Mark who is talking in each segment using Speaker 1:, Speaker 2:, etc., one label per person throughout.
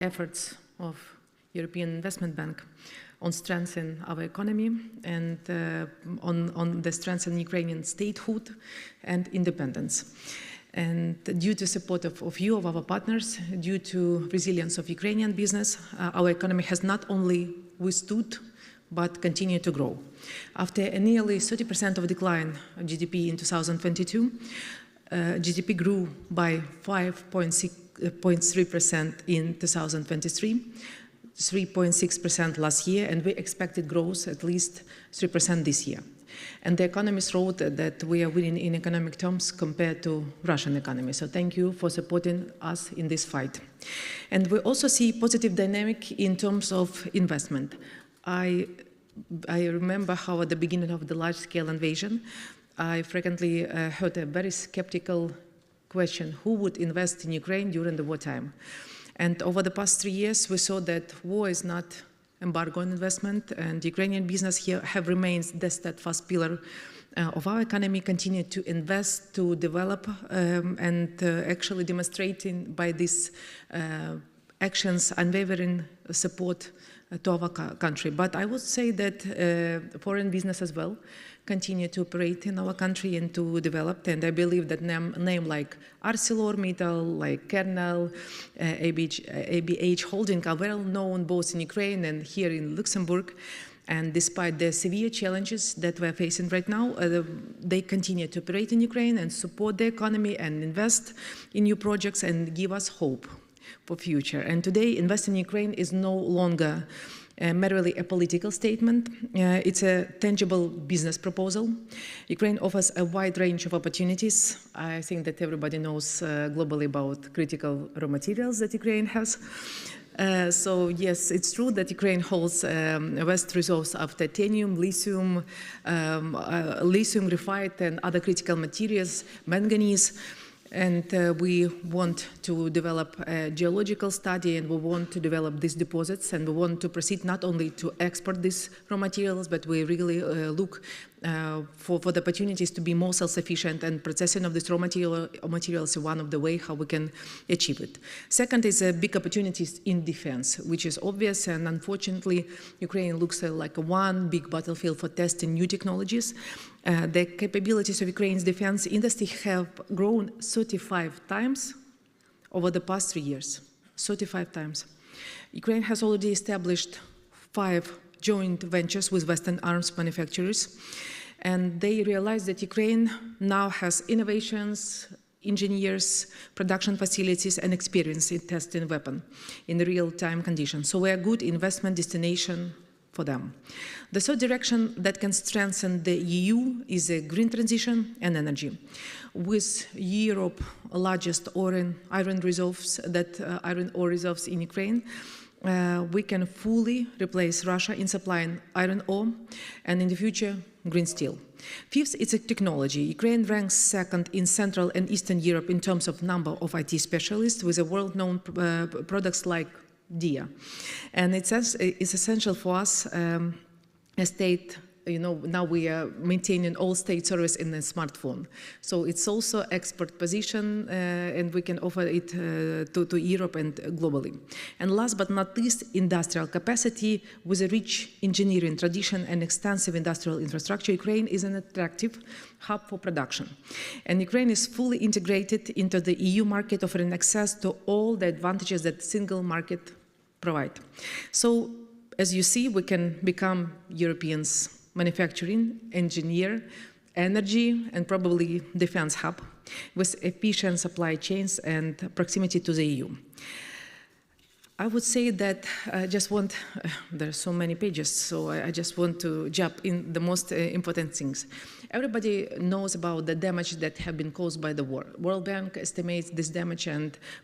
Speaker 1: efforts of European Investment Bank on strengthening our economy and on the strengthening Ukrainian statehood and independence. And due to support of you, of our partners, due to resilience of Ukrainian business, our economy has not only withstood, but continued to grow. After a nearly 30% of decline of GDP in 2022, GDP grew by 5.3% in 2023, 3.6% last year, and we expected growth at least 3% this year. And the economists wrote that we are winning in economic terms compared to Russian economy. So thank you for supporting us in this fight. And we also see positive dynamic in terms of investment. I remember how at the beginning of the large-scale invasion, I frequently heard a very skeptical question: who would invest in Ukraine during the wartime? And over the past 3 years, we saw that war is not embargo on investment, and Ukrainian business here have remained the steadfast pillar of our economy, continue to invest, to develop, and actually demonstrating by these actions unwavering support to our country. But I would say that foreign business as well continue to operate in our country and to develop, and I believe that name like ArcelorMittal, like Kernel, ABH Holding are well known both in Ukraine and here in Luxembourg. And despite the severe challenges that we're facing right now, they continue to operate in Ukraine and support the economy and invest in new projects and give us hope for future. And today, investing in Ukraine is no longer merely a political statement. It's a tangible business proposal. Ukraine offers a wide range of opportunities. I think that everybody knows globally about critical raw materials that Ukraine has. So yes, it's true that Ukraine holds vast resources of titanium, lithium, lithium graphite, and other critical materials, manganese. And we want to develop a geological study, and we want to develop these deposits, and we want to proceed not only to export these raw materials, but we really look for the opportunities to be more self-sufficient, and processing of these raw materials is one of the ways how we can achieve it. Second is big opportunities in defense, which is obvious, and unfortunately, Ukraine looks like one big battlefield for testing new technologies. The capabilities of Ukraine's defense industry have grown 35 times over the past 3 years. 35 times. Ukraine has already established 5 joint ventures with Western arms manufacturers, and they realize that Ukraine now has innovations, engineers, production facilities, and experience in testing weapons in real-time conditions. So we are a good investment destination for them. The third direction that can strengthen the EU is a green transition and energy. With Europe's largest iron ore reserves in Ukraine, we can fully replace Russia in supplying iron ore and in the future green steel. Fifth, it's a technology. Ukraine ranks second in Central and Eastern Europe in terms of number of IT specialists with a world-known products like DIA. And it's essential for us, a state, now we are maintaining all state service in a smartphone. So it's also export position, and we can offer it to Europe and globally. And last but not least, industrial capacity. With a rich engineering tradition and extensive industrial infrastructure, Ukraine is an attractive hub for production. And Ukraine is fully integrated into the EU market, offering access to all the advantages that single market provide. So, as you see, we can become Europeans' manufacturing, engineer, energy, and probably defense hub with efficient supply chains and proximity to the EU. I would say that I just want, there are so many pages, so I just want to jump in the most important things. Everybody knows about the damage that have been caused by the war. World Bank estimates this damage,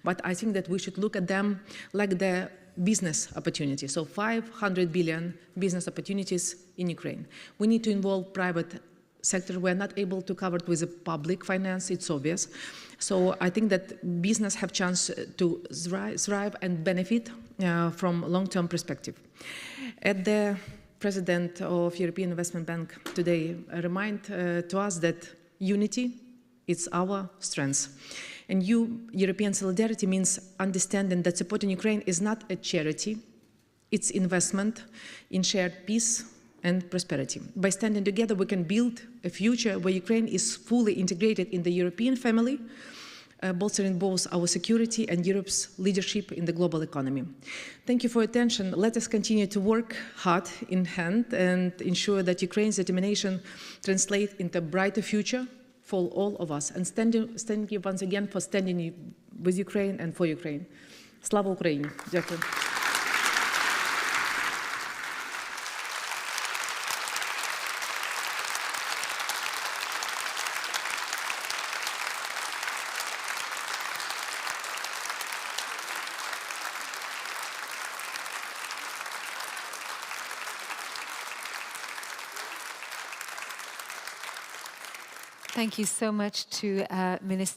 Speaker 1: but I think that we should look at them like the business opportunities. So 500 billion business opportunities in Ukraine. We need to involve private sector. We're not able to cover it with the public finance, it's obvious. So I think that business have chance to thrive and benefit from long-term perspective. At the President of European Investment Bank today remind to us that unity is our strength. And European solidarity means understanding that supporting Ukraine is not a charity, it's investment in shared peace and prosperity. By standing together, we can build a future where Ukraine is fully integrated in the European family, bolstering both our security and Europe's leadership in the global economy. Thank you for your attention. Let us continue to work hard in hand and ensure that Ukraine's determination translates into a brighter future for all of us. And thank you once again for standing with Ukraine and for Ukraine. Slava Ukraini! Дякую.
Speaker 2: Thank you so much to Minister